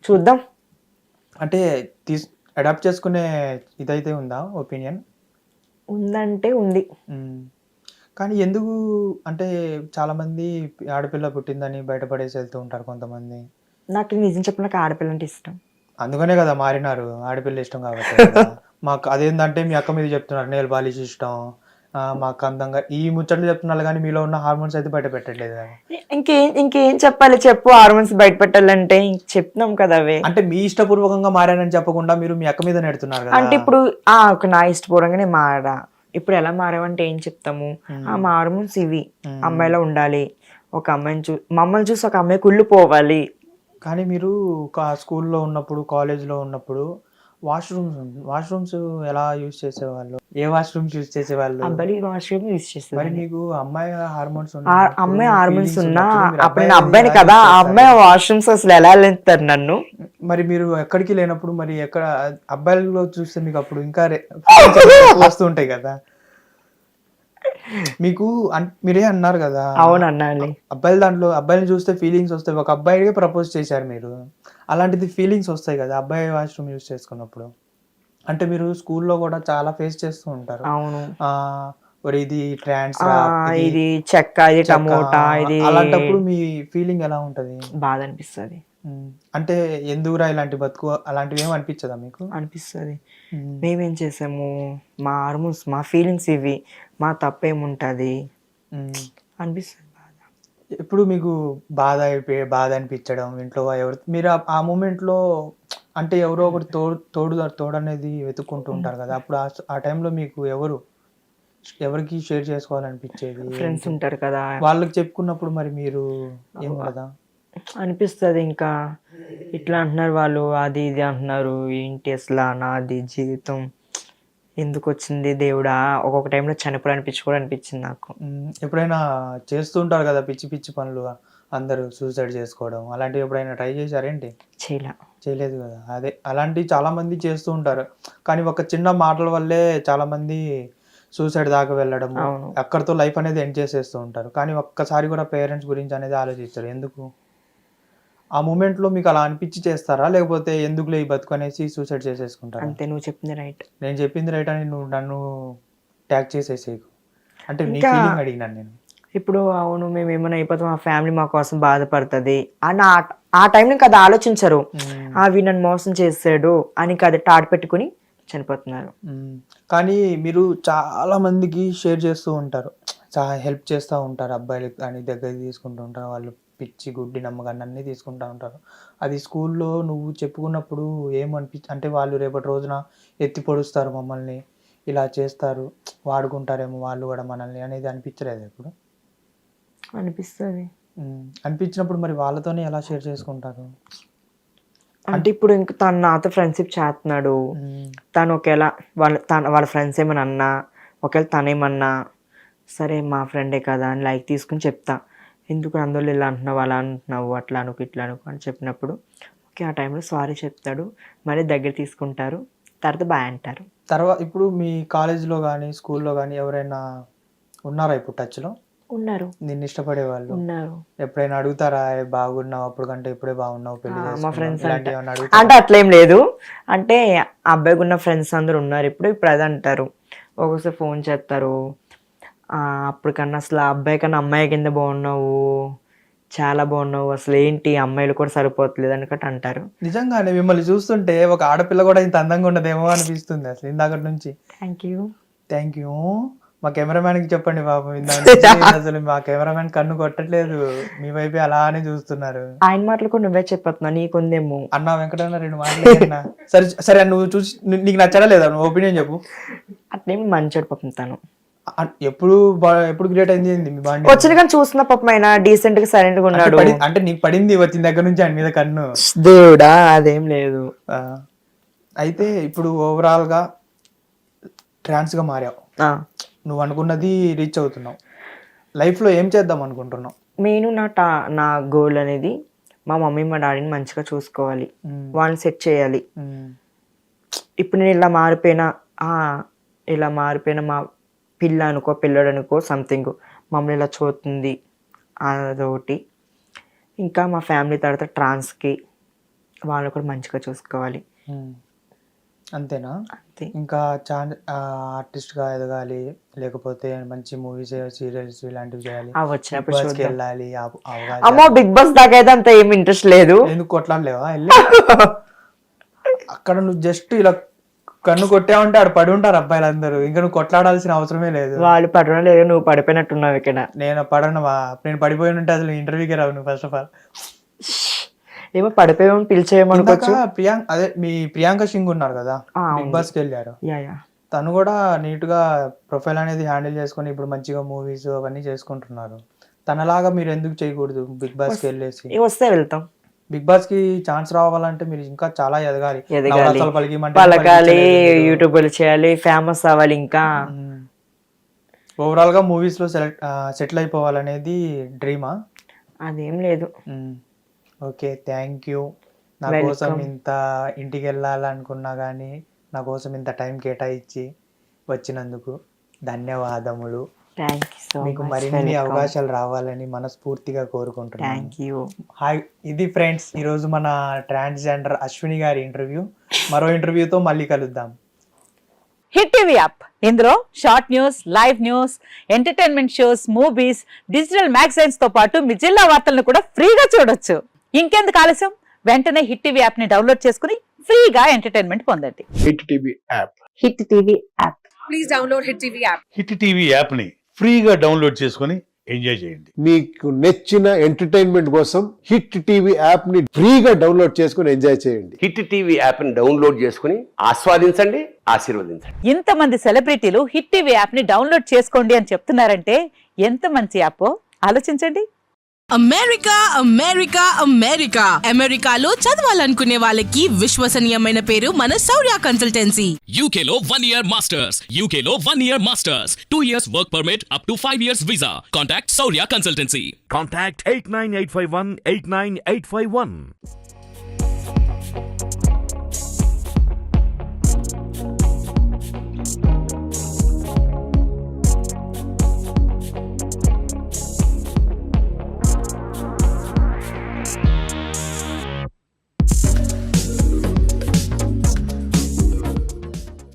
చూద్దాం. అంటే తీస్ అడాప్ట్ చేసుకునే ఇదైతే ఉందా ఒపీనియన్? ఉందంటే ఉంది. కానీ ఎందుకు అంటే చాలామంది ఆడపిల్ల పుట్టిందని బయట పడేసి వెళ్తూ ఉంటారు కొంతమంది. నాకు నిజం చెప్పిన నాకు ఆడపిల్లంటే ఇష్టం. అందుకనే కదా మారినారు. ఆడపిల్ల ఇష్టం కాబట్టే కదా! మాకు అదేందంటే మీ అక్క మీద చెప్తున్నారు నెయిల్ పాలిష్ ఇష్టం. మాకు అందంగా ఈ ముచ్చట్లు చెప్తున్నారు గానీ మీలో ఉన్న హార్మోన్స్ అయితే బయట పెట్టట్లేదు కదా! ఇంకేం చెప్పాలి చెప్పు, హార్మోన్స్ బయట పెట్టాలంటే ఇంక చెప్తున్నాం కదా అవే. అంటే మీ ఇష్టపూర్వకంగా మారానని చెప్పకుండా మీరు మీ అక్క మీద నెడుతున్నారు కదా! అంటే ఇప్పుడు ఒక నా ఇష్టపూర్వకంగానే మారా. ఇప్పుడు ఎలా మారావంటే ఏం చెప్తాము? మా హార్మోన్స్ ఇవి. అమ్మాయిలా ఉండాలి. ఒక అమ్మాయిని మమ్మల్ని చూసి ఒక అమ్మాయి కుళ్ళిపోవాలి. కానీ మీరు స్కూల్లో ఉన్నప్పుడు, కాలేజ్‌లో ఉన్నప్పుడు వాష్‌రూమ్స్ ఎలా యూజ్ చేసేవాళ్ళు? ఏ వాష్‌రూమ్స్ యూజ్ చేసేవాళ్ళు? అబ్బాయి వాష్రూమ్ యూజ్ మరి చేసేదాన్ని. మీకు అమ్మాయి హార్మోన్స్ అమ్మాయి హార్మోన్స్ ఫీలింగ్స్ ఉన్నా ఉన్నప్పుడు మీరు అప్పుడు నేను అబ్బాయిది అబ్బాయిని ఎలా కదా, యూజ్ ఆ చేస్తారు? అమ్మాయి వాష్రూమ్స్ అసలు ఎలా వెళ్తారు నన్ను. మరి మీరు ఎక్కడికి లేనప్పుడు మరి ఎక్కడ అబ్బాయిలలో చూస్తే మీకు అప్పుడు ఇంకా ఫీలింగ్స్ అనేవి ఎక్కువ వస్తూ ఉంటాయి కదా! మీకు మీరే అన్నారు కదా! అవును అన్నాలి. అబ్బాయిలని చూస్తే ఫీలింగ్స్ వస్తాయి. ఒక అబ్బాయికే ప్రపోజ్ చేశారు మీరు. అలాంటిది ఫీలింగ్స్ వస్తాయి కదా! అబ్బాయి వాష్‌రూమ్ యూజ్ చేసుకున్నప్పుడు. అంటే మీరు స్కూల్లో కూడా చాలా ఫేస్ చేస్తూ ఉంటారు. అవును. ఒరేయ్ ఇది ట్రాన్స్ రా, ఇది ఇది చెక్క, ఇది చెక్క. టమోటా, ఇది అలాంటప్పుడు మీ ఫీలింగ్ ఎలా ఉంటది? బాధ అనిపిస్తుంది. అంటే ఎందుకురా ఇలాంటి బతుకు అలాంటివి ఏమి అనిపించదా మీకు? అనిపిస్తుంది. హ్మ్. మేమేం చేసాము, మా హార్మోన్స్ మా ఫీలింగ్స్ ఇవి, మా తప్పేముంటుంది హ్మ్. అనిపిస్తుంది బాధ. ఎప్పుడు మీకు బాధ అనిపించడం ఇంట్లో మీరు ఆ మూమెంట్‌లో అంటే ఎవరో ఒకరు తోడనేది వెతుక్కుంటూ ఉంటారు కదా! అప్పుడు ఆ టైంలో మీకు ఎవరికి షేర్ చేసుకోవాలనిపించేది ఫ్రెండ్స్ ఏంటి? ఉంటారు కదా, వాళ్ళకి చెప్పుకున్నప్పుడు మరి మీరు ఏముండదా? అనిపిస్తుంది ఇంకా ఇట్లా అంటున్నారు వాళ్ళు, అది ఇది అంటున్నారు, ఏంటి అసలు నాది జీవితం ఎందుకు వచ్చింది దేవుడా. ఒక్కొక్క టైంలో చనిపోవాలనిపించి కూడా అనిపించింది నాకు. ఎప్పుడైనా చేస్తూ ఉంటారు కదా పిచ్చి పిచ్చి పనులు అందరూ సూసైడ్ చేసుకోవడం. అలాంటివి ఎప్పుడైనా ట్రై చేశారేంటి? చేయలేదు కదా! అదే అలాంటివి చాలామంది చేస్తూ ఉంటారు. కానీ ఒక చిన్న మాటల వల్లే చాలామంది సూసైడ్ దాకా వెళ్ళడము, అవును. అక్కడితో లైఫ్ అనేది ఎండ్ చేసేస్తూ ఉంటారు. కానీ ఒక్కసారి కూడా పేరెంట్స్ గురించి అనేది ఆలోచించరు. ఎందుకు? ఆ మూమెంట్‌లో మీకు అలా అనిపించి చేస్తారా? లేకపోతే ఎందుకులే ఈ బతుకు అనేసి సూసైడ్ చేసేసుకుంటారా? అంతే, నువ్వు చెప్పింది రైట్. నేను చెప్పింది రైట్ అని నువ్వు నన్ను ట్యాగ్ చేసేసేయకు. అంటే నీ ఇంకా ఫీలింగ్ అడిగినాను నేను. ఇప్పుడు అవును మేమేమైనా అయిపోతాం, మా ఫ్యామిలీ మా కోసం బాధపడుతుంది అని ఆ టైంలో కదా ఆలోచించరు. అవి నన్ను మోసం చేసాడు అని కదా టాట్ పెట్టుకుని చనిపోతున్నారు. కానీ మీరు చాలా మందికి షేర్ చేస్తూ ఉంటారు. చాలా హెల్ప్ చేస్తూ ఉంటారు. అబ్బాయిలకి కానీ దగ్గరికి తీసుకుంటూ ఉంటారు. వాళ్ళు పిచ్చి, గుడ్డి నమ్మకాన్ని అన్నీ తీసుకుంటూ ఉంటారు. అది స్కూల్లో నువ్వు చెప్పుకున్నప్పుడు అంటే వాళ్ళు రేపటి రోజున ఎత్తి పొడుస్తారు మమ్మల్ని, ఇలా చేస్తారు, వాడుకుంటారేమో వాళ్ళు కూడా మనల్ని అనేది అనిపించలేదా ఎప్పుడు? అనిపిస్తుంది. అనిపించినప్పుడు మరి వాళ్ళతోనే ఎలా షేర్ చేసుకుంటారు? అంటే ఇప్పుడు ఇంక తను నాతో ఫ్రెండ్షిప్ చేస్తున్నాడు, తను ఒకవేళ వాళ్ళ ఫ్రెండ్స్ ఏమైనా అన్నా, ఒకవేళ తనేమన్నా సరే మా ఫ్రెండే కదా అని లైక్ తీసుకుని చెప్తా. ఎందుకు అందరూ ఇలా అంటున్నావు, అలా అంటున్నావు, అట్లా అనుకు ఇట్లా అనుకు అని చెప్పినప్పుడు ఓకే ఆ టైంలో సారీ చెప్తాడు, మళ్ళీ దగ్గర తీసుకుంటారు, తర్వాత బాయ్ అంటారు. ఇప్పుడు మీ కాలేజ్‌లో గానీ, స్కూల్‌లో గానీ ఎవరైనా ఉన్నారా ఇప్పుడు టచ్‌లో? ఉన్నారు. నిన్ను ఇష్టపడేవాళ్ళు? ఉన్నారు. ఎప్పుడైనా అడుగుతారా? బాగున్నావు అప్పుడు కంటే ఇప్పుడే బాగున్నావు, పెళ్లి మా చేసుకుందాం ఫ్రెండ్స్ ఇలాంటివి ఏమన్నా అంటే అడుగుతారా? అట్లేం లేదు. అంటే ఆ అబ్బాయికి ఉన్న ఫ్రెండ్స్ అందరూ ఉన్నారు ఇప్పుడు అదే అంటారు. ఒక్కోసారి ఫోన్ చేస్తారు. అప్పటికన్నా అసలు ఆ అబ్బాయి కన్నా అమ్మాయి కింద బాగున్నావు, చాలా బాగున్నావు, అసలు ఏంటి అమ్మాయిలు కూడా సరిపోవట్లేదు అనుకట్టు అంటారు. నిజంగానే మిమ్మల్ని చూస్తుంటే ఒక ఆడపిల్ల కూడా ఇంత అందంగా ఉండదేమో అనిపిస్తుంది అసలు ఇందాకటి నుంచి. Thank you. Thank you. మా కెమెరామ్యాన్‌కి చెప్పండి పాపం ఇందాక నుంచి అసలు మా కెమెరామ్యాన్ కన్ను కొట్టట్లేదు. మీ వైపే అలానే చూస్తున్నారు. ఆయన మాటలు కూడా నువ్వే చెప్పొస్తున్నావు, నీకుందేమో. అన్నా వెంకటన్న 2 మాటలు అన్నా. సరే సరే నువ్వు చూసి నీకు నచ్చాడా లేదా? నువ్వు ఒపీనియన్ చెప్పు. అట్లేమి మంచోడు పాపం తను. ఎప్పుడు క్రియేట్ అయింది ఏంది మీ బాండింగ్? వచ్చిన కానీ చూస్తున్న పాపం ఆయన డీసెంట్ గా సైలెంట్ గా ఉన్నాడు. అంటే నీకు పడింది వచ్చిన దగ్గర నుంచి ఆయన మీద కన్ను. దేవుడా అదేం లేదు. అయితే ఇప్పుడు ఓవరాల్‌గా ట్రాన్స్‌గా మారావు. నువ్వు అనుకున్నది రీచ్ అవుతున్నావు. లైఫ్‌లో ఏం చేద్దాం అనుకుంటున్నావు? నేను నా గోల్ అనేది మా మమ్మీ మా డాడీని మంచిగా చూసుకోవాలి, వాళ్ళని సెట్ చేయాలి. ఇప్పుడు నేను ఇలా మారిపోయిన మా పిల్ల అనుకో పిల్లడు అనుకో సంథింగ్ మమ్మల్ని ఇలా చూస్తుంది అదొకటి. ఇంకా మా ఫ్యామిలీ తర్వాత ట్రాన్స్కి వాళ్ళు కూడా మంచిగా చూసుకోవాలి. అంతేనా? అంతే. ఇంకా ఆర్టిస్ట్‌గా ఎదగాలి, లేకపోతే మంచి మూవీస్, సీరియల్స్ ఇలాంటివి చేయాలి. వచ్చినప్పుడు బిగ్ బాస్‌కి చూద్దాం. వెళ్ళాలి. అమ్మో, బిగ్ బాస్ దాకా అయితే అంత ఏం ఇంట్రెస్ట్ లేదు. ఎందుకు కొట్లాడలేవా వెళ్ళి? అక్కడ నువ్వు జస్ట్ ఇలా కన్ను కొట్టావంటే ఆడ పడి ఉంటారు అబ్బాయిలందరూ. ఇంకా నువ్వు కొట్లాడాల్సిన అవసరమే లేదు. వాళ్ళు పడడం లేదు, నువ్వు పడిపోయినట్టున్నావు ఇక్కడ. నేను పడనువా? నేను పడిపోయి ఉంటే అసలు ఇంటర్వ్యూకి రావు నువ్వు ఫస్ట్ ఆఫ్ ఆల్. ఏమో పడిపోయామని పిలిచేయమనుకోవచ్చు. అదే మీ ప్రియాంక సింగ్ ఉన్నారు కదా, బిగ్ బాస్కి వెళ్ళారు. తను కూడా నీట్ గా ప్రొఫైల్ అనేది హ్యాండిల్ చేసుకుని ఇప్పుడు మంచిగా మూవీస్ అవన్నీ చేసుకుంటున్నారు. తనలాగా మీరు ఎందుకు చేయకూడదు? బిగ్ బాస్కి వెళ్ళేసి వస్తే వెళ్తాం. బిగ్ బాస్ కి ఛాన్స్ రావాలంటే మీరు ఇంకా చాలా ఎదగాలి, పలకాలి, యూట్యూబ్ చేయాలి, ఫేమస్ అవ్వాలి. ఇంకా ఓవరాల్ గా మూవీస్ లో సెటిల్ అయిపోవాలనేది డ్రీమా? అదేం లేదు. Okay, thank you. నా కోసం ఇంత ఇంటికి వెళ్ళాలనుకున్నా కానీ నా కోసం ఇంత టైం కేటాయించి వచ్చినందుకు ధన్యవాదములు. మీకు మరిన్ని అవకాశాలు రావాలని మనస్ఫూర్తిగా కోరుకుంటున్నాను. హాయ్, ఇది ఫ్రెండ్స్ ఈరోజు మన ట్రాన్స్జెండర్ అశ్విని గారి ఇంటర్వ్యూ. మరో ఇంటర్వ్యూతో మళ్ళీ కలుద్దాం. హిట్ టీవీ యాప్, ఇందులో short news, live news, entertainment shows, movies, digital magazines తో పాటు మీ జిల్లా వార్తలను కూడా ఫ్రీగా చూడొచ్చు. ఇంకెందుకు ఆలస్యం, వెంటనే హిట్ టీవీ యాప్ ని డౌన్లోడ్ చేసుకుని ఫ్రీగా ఎంటర్టైన్మెంట్ పొందండి. Hit TV app. Hit TV app. Please download hit TV app. Hit TV app ని ఫ్రీగా డౌన్లోడ్ చేసుకొని ఎంజాయ్ చేయండి. మీకు నచ్చిన ఎంటర్టైన్మెంట్ కోసం హిట్ టీవీ యాప్ ని ఫ్రీగా డౌన్లోడ్ చేసుకొని ఎంజాయ్ చేయండి. హిట్ టీవీ యాప్ ని డౌన్లోడ్ చేసుకుని ఆస్వాదించండి, ఆశీర్వదించండి. ఇంతమంది సెలబ్రిటీలు హిట్ టీవీ యాప్ ని డౌన్లోడ్ చేసుకోండి అని చెప్తున్నారంటే ఎంత మంచి యాప్ ఆలోచించండి. అమెరికా అమెరికా అమెరికా అమెరికాలో చదవాలనుకునే వాళ్ళకి విశ్వసనీయమైన పేరు మన శౌర్య కన్సల్టెన్సీ. UK లో 1 year masters, UK లో 1 year masters, 2 years work permit up to 5 years visa. Contact Saurya Consultancy. Contact 89851 89851.